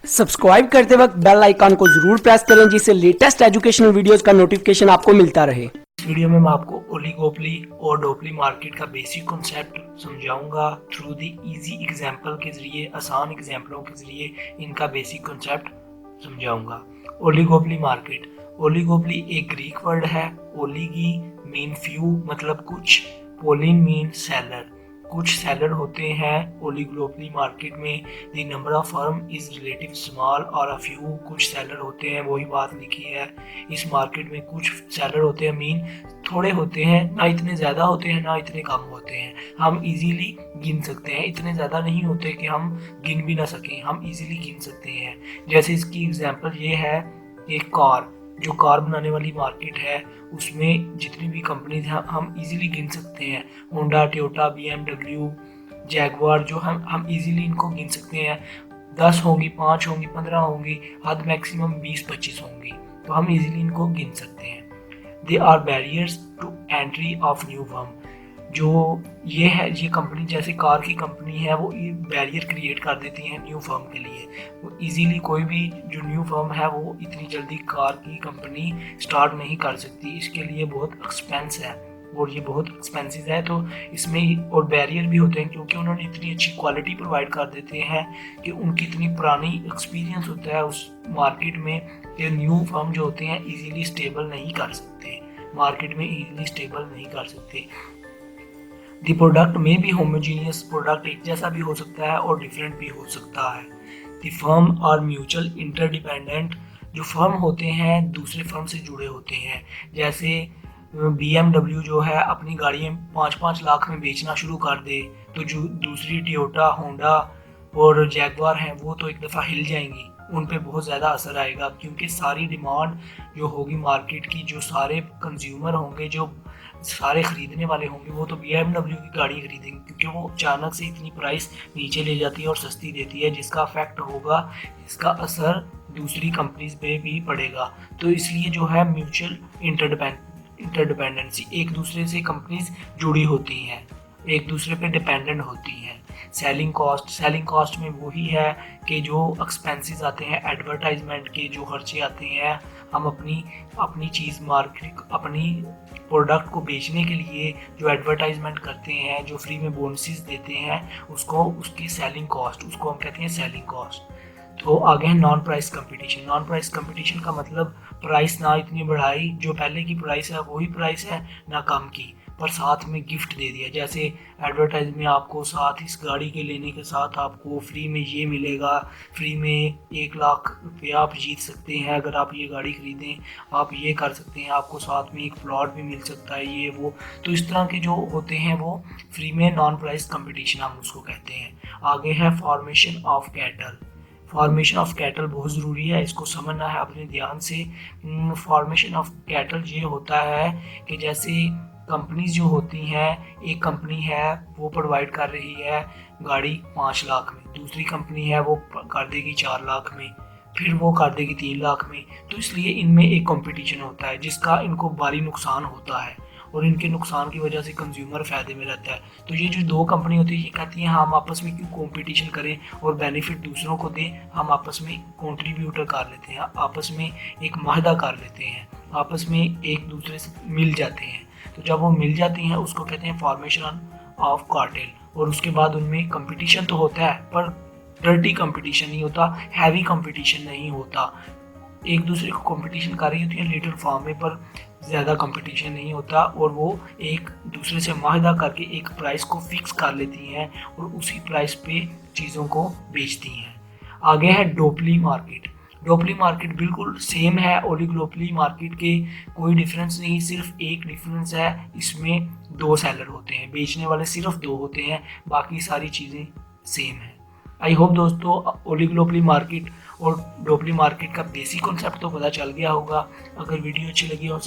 Subscribe करते वक्त bell icon को जरूर प्रेस करें जिससे लेटेस्ट एजुकेशनल वीडियोस का नोटिफिकेशन आपको मिलता रहे। इस वीडियो में मैं आपको ओलिगोपोली और डोपली मार्केट का बेसिक कॉन्सेप्ट समझाऊंगा थ्रू दी इजी एग्जांपल के जरिए, आसान एग्जांपलों के जरिए इनका बेसिक कॉन्सेप्ट समझाऊंगा। ओलिगोपोली मार्केट, ओलिगोपोली एक ग्रीक वर्ड है। ओलिगी मीन फ्यू मतलब कुछ, पोलिन मीन सेलर, कुछ सेलर होते हैं ओलिगोपोली मार्केट में। The number of firm is relative small और अ फ्यू, कुछ सेलर होते हैं, वही बात लिखी है। इस मार्केट में कुछ सेलर होते हैं मीन थोड़े होते हैं, ना इतने ज़्यादा होते हैं ना इतने कम होते हैं। हम इजीली गिन सकते हैं, इतने ज़्यादा नहीं होते कि हम गिन भी ना सकें, हम इजीली गिन सकते हैं। जैसे इसकी एग्जांपल ये है, एक कार, जो कार बनाने वाली मार्केट है उसमें जितनी भी कंपनीज हैं हम इजीली गिन सकते हैं। होंडा, टोयोटा, BMW, जैगवार, जो हम इजीली इनको गिन सकते हैं। 10 होंगी, 5 होंगी, 15 होंगी, हद मैक्सिमम 20-25 होंगी, तो हम इजीली इनको गिन सकते हैं। They are barriers to entry of new firm, जो ये है, ये कंपनी जैसे कार की कंपनी है वो बैरियर क्रिएट कर देती है न्यू फर्म के लिए। वो इजीली कोई भी जो न्यू फर्म है वो इतनी जल्दी कार की कंपनी स्टार्ट नहीं कर सकती, इसके लिए बहुत एक्सपेंस है और ये बहुत एक्सपेंसिव है। तो इसमें और बैरियर भी होते हैं क्योंकि उन्होंने इतनी अच्छी क्वालिटी प्रोवाइड कर देते हैं कि उनकी इतनी पुरानी एक्सपीरियंस होता है उस मार्केट में कि न्यू फर्म जो होते हैं इजीली स्टेबल नहीं कर सकते, मार्केट में इजीली स्टेबल नहीं कर सकते। द प्रोडक्ट में भी होमोजीनियस, प्रोडक्ट एक जैसा भी हो सकता है और डिफरेंट भी हो सकता है। The firm are mutual interdependent, जो फर्म होते हैं दूसरे फर्म से जुड़े होते हैं। जैसे BMW जो है अपनी गाड़ियाँ 5-5 लाख में बेचना शुरू कर दे तो जो दूसरी टोयोटा, होंडा और जैगवार हैं वो तो एक दफ़ा हिल जाएंगी, उन पे बहुत ज़्यादा असर आएगा क्योंकि सारी डिमांड जो होगी मार्केट की, जो सारे कंज्यूमर होंगे, जो सारे ख़रीदने वाले होंगे वो तो BMW की गाड़ी खरीदेंगे क्योंकि वो अचानक से इतनी प्राइस नीचे ले जाती है और सस्ती देती है, जिसका इफेक्ट होगा, इसका असर दूसरी कंपनीज पे भी पड़ेगा। तो इसलिए जो है म्यूचुअल इंटरडिपेंडेंसी, एक दूसरे से कंपनीज जुड़ी होती हैं, एक दूसरे पे डिपेंडेंट होती हैं। सेलिंग कॉस्ट, सेलिंग कॉस्ट में वही है कि जो एक्सपेंसेस आते हैं, एडवर्टाइजमेंट के जो खर्चे आते हैं, हम अपनी चीज़ मार्केट, अपनी प्रोडक्ट को बेचने के लिए जो एडवर्टाइजमेंट करते हैं, जो फ्री में बोनसेस देते हैं, उसको उसकी सेलिंग कॉस्ट, उसको हम कहते हैं सेलिंग कॉस्ट। तो आगे है non price competition. Non price competition का मतलब प्राइस ना इतनी बढ़ाई, जो पहले की प्राइस है वही प्राइस है, ना कम की, पर साथ में गिफ्ट दे दिया। जैसे एडवर्टाइज में आपको साथ इस गाड़ी के लेने के साथ आपको फ्री में ये मिलेगा, फ्री में 1 लाख रुपया आप जीत सकते हैं अगर आप ये गाड़ी खरीदें, आप ये कर सकते हैं, आपको साथ में एक प्लॉट भी मिल सकता है, ये वो। तो इस तरह के जो होते हैं वो फ्री में नॉन प्राइस कंपटीशन हम उसको कहते हैं। आगे है formation of cattle. Formation of cattle बहुत ज़रूरी है, इसको समझना है अपने ध्यान से। फॉर्मेशन ऑफ कैटल ये होता है कि जैसे कंपनीज जो होती हैं, एक कंपनी है वो प्रोवाइड कर रही है गाड़ी 5 लाख में, दूसरी कंपनी है वो कर देगी 4 लाख में, फिर वो कर देगी 3 लाख में। तो इसलिए इनमें एक कंपटीशन होता है जिसका इनको भारी नुकसान होता है और इनके नुकसान की वजह से कंज्यूमर फ़ायदे में रहता है। तो ये जो 2 कंपनी होती है ये कहती हैं हम आपस में क्यों कंपटीशन करें और बेनिफिट दूसरों को दें, हम आपस में कंट्रीब्यूटर कर लेते हैं, आपस में एक माहदा कर लेते हैं, आपस में एक दूसरे से मिल जाते हैं। तो जब वो मिल जाती हैं उसको कहते हैं फॉर्मेशन ऑफ कार्टेल। और उसके बाद उनमें कंपटीशन तो होता है पर डर्टी कंपटीशन नहीं होता, हैवी कंपटीशन नहीं होता। एक दूसरे को कंपटीशन कर रही होती है लिटिल फॉर्म में, पर ज़्यादा कंपटीशन नहीं होता और वो एक दूसरे से माहदा करके एक प्राइस को फिक्स कर लेती हैं और उसी प्राइस पे चीज़ों को बेचती हैं। आगे है डोपली मार्केट। डोपली मार्केट बिल्कुल सेम है ओलिगोपोली मार्केट के, कोई डिफरेंस नहीं, सिर्फ एक डिफरेंस है, इसमें 2 सेलर होते हैं, बेचने वाले सिर्फ 2 होते हैं, बाकी सारी चीज़ें सेम है। आई होप दोस्तों ओलिगोपोली मार्केट और डोपली मार्केट का बेसिक कॉन्सेप्ट तो पता चल गया होगा। अगर वीडियो अच्छी लगी हो